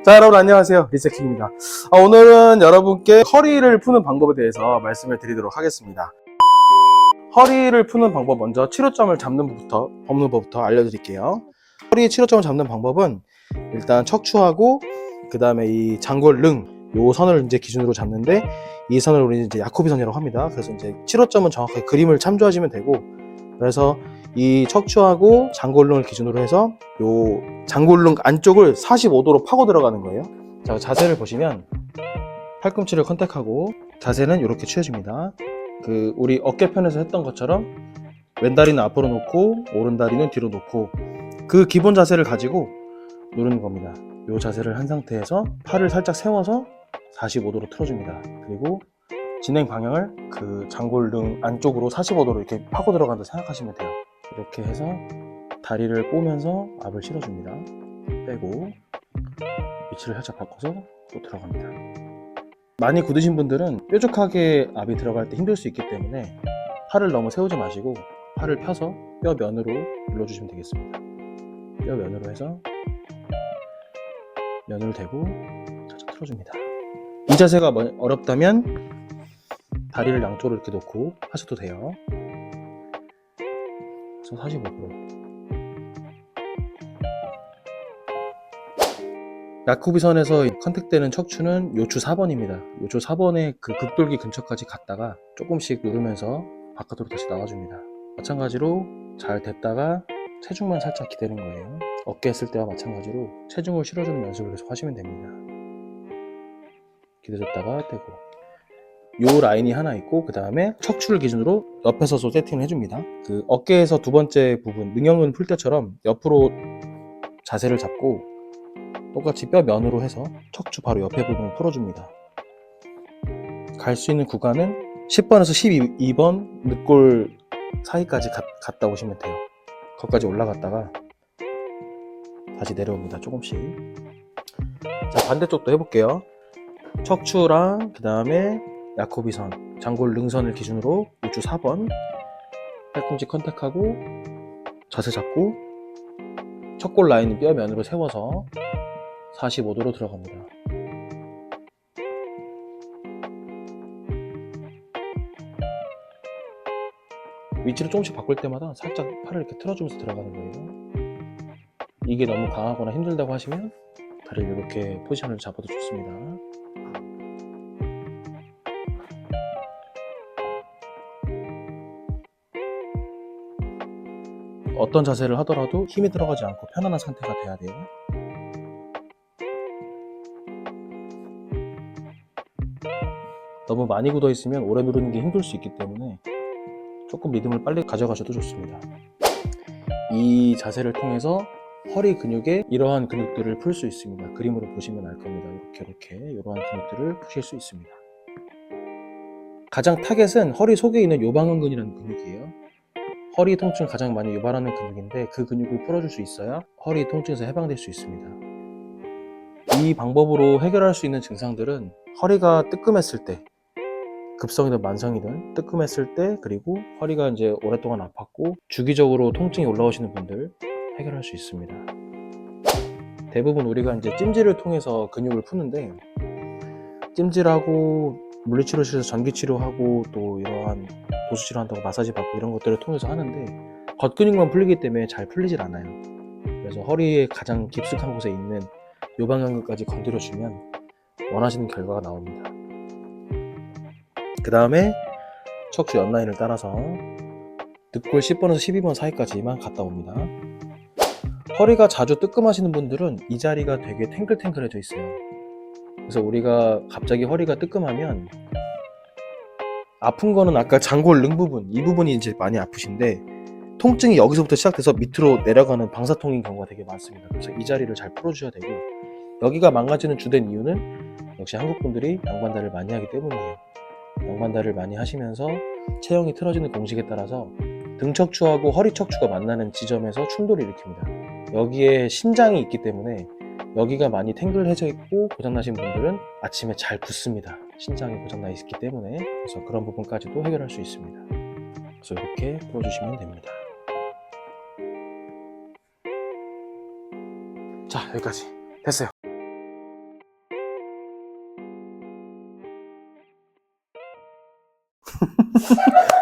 자, 여러분 안녕하세요. 리세킹입니다. 오늘은 여러분께 허리를 푸는 방법에 대해서 말씀을 드리도록 하겠습니다. 허리를 푸는 방법, 먼저 치료점을 잡는 법부터 알려드릴게요. 허리 치료점을 잡는 방법은 일단 척추하고 그 다음에 이 장골릉 요 선을 이제 기준으로 잡는데, 이 선을 우리는 이제 야코비선이라고 합니다. 그래서 이제 치료점은 정확하게 그림을 참조하시면 되고, 그래서 이 척추하고 장골릉을 기준으로 해서 요 장골릉 안쪽을 45도로 파고 들어가는 거예요. 자, 자세를 보시면 팔꿈치를 컨택하고 자세는 이렇게 취해줍니다. 우리 어깨편에서 했던 것처럼 왼다리는 앞으로 놓고 오른다리는 뒤로 놓고 그 기본 자세를 가지고 누르는 겁니다. 이 자세를 한 상태에서 팔을 살짝 세워서 45도로 틀어줍니다. 그리고 진행 방향을 그 장골릉 안쪽으로 45도로 이렇게 파고 들어간다 생각하시면 돼요. 이렇게 해서 다리를 꼬면서 압을 실어줍니다. 빼고 위치를 살짝 바꿔서 또 들어갑니다. 많이 굳으신 분들은 뾰족하게 압이 들어갈 때 힘들 수 있기 때문에 팔을 너무 세우지 마시고 팔을 펴서 뼈 면으로 눌러주시면 되겠습니다. 뼈 면으로 해서 면을 대고 살짝 틀어줍니다. 이 자세가 어렵다면 다리를 양쪽으로 이렇게 놓고 하셔도 돼요. 그래서 45도. 야코비선에서 컨택되는 척추는 요추 4번입니다. 요추 4번의 그 극돌기 근처까지 갔다가 조금씩 누르면서 바깥으로 다시 나와줍니다. 마찬가지로 잘 됐다가 체중만 살짝 기대는 거예요. 어깨 했을 때와 마찬가지로 체중을 실어주는 연습을 계속 하시면 됩니다. 기대줬다가 떼고, 요 라인이 하나 있고, 그 다음에 척추를 기준으로 옆에 서서 세팅을 해줍니다. 그 어깨에서 두 번째 부분, 능형근 풀 때처럼 옆으로 자세를 잡고 똑같이 뼈 면으로 해서 척추 바로 옆에 부분을 풀어줍니다. 갈 수 있는 구간은 10번에서 12번 늑골 사이까지 갔다 오시면 돼요. 거기까지 올라갔다가 다시 내려옵니다. 조금씩. 자, 반대쪽도 해볼게요. 척추랑 그 다음에 야코비선, 장골릉선을 기준으로 우주 4번 팔꿈치 컨택하고 자세 잡고 척골 라인은 뼈 면으로 세워서 45도로 들어갑니다. 위치를 조금씩 바꿀 때마다 살짝 팔을 이렇게 틀어주면서 들어가는 거예요. 이게 너무 강하거나 힘들다고 하시면 다리를 이렇게 포지션을 잡아도 좋습니다. 어떤 자세를 하더라도 힘이 들어가지 않고 편안한 상태가 돼야 돼요. 너무 많이 굳어 있으면 오래 누르는 게 힘들 수 있기 때문에 조금 리듬을 빨리 가져가셔도 좋습니다. 이 자세를 통해서 허리 근육에 이러한 근육들을 풀 수 있습니다. 그림으로 보시면 알 겁니다. 이렇게 이러한 근육들을 푸실 수 있습니다. 가장 타겟은 허리 속에 있는 요방근근이라는 근육이에요. 허리 통증을 가장 많이 유발하는 근육인데 그 근육을 풀어줄 수 있어야 허리 통증에서 해방될 수 있습니다. 이 방법으로 해결할 수 있는 증상들은 허리가 뜨끔했을 때, 급성이든 만성이든 뜨끔했을 때, 그리고 허리가 이제 오랫동안 아팠고 주기적으로 통증이 올라오시는 분들 해결할 수 있습니다. 대부분 우리가 이제 찜질을 통해서 근육을 푸는데, 찜질하고 물리치료실에서 전기치료하고 또 이러한 도수치료 한다고 마사지 받고 이런 것들을 통해서 하는데 겉근육만 풀리기 때문에 잘 풀리질 않아요. 그래서 허리의 가장 깊숙한 곳에 있는 요방근근까지 건드려주면 원하시는 결과가 나옵니다. 그 다음에 척추 옆라인을 따라서 늑골 10번에서 12번 사이까지만 갔다 옵니다. 허리가 자주 뜨끔하시는 분들은 이 자리가 되게 탱글탱글해져 있어요. 그래서 우리가 갑자기 허리가 뜨끔하면 아픈 거는 아까 장골릉 부분, 이 부분이 이제 많이 아프신데 통증이 여기서부터 시작돼서 밑으로 내려가는 방사통인 경우가 되게 많습니다. 그래서 이 자리를 잘 풀어주셔야 되고, 여기가 망가지는 주된 이유는 역시 한국 분들이 양반다리를 많이 하기 때문이에요. 양반다리를 많이 하시면서 체형이 틀어지는 공식에 따라서 등 척추하고 허리 척추가 만나는 지점에서 충돌을 일으킵니다. 여기에 신장이 있기 때문에 여기가 많이 탱글해져 있고 고장나신 분들은 아침에 잘 붓습니다. 신장이 고장나 있기 때문에. 그래서 그런 부분까지도 해결할 수 있습니다. 그래서 이렇게 풀어주시면 됩니다. 자, 여기까지 됐어요.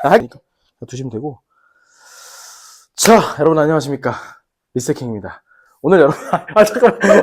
하니까 두시면 되고. 자, 여러분 안녕하십니까. 리세킹입니다. 오늘 여러분, 잠깐만.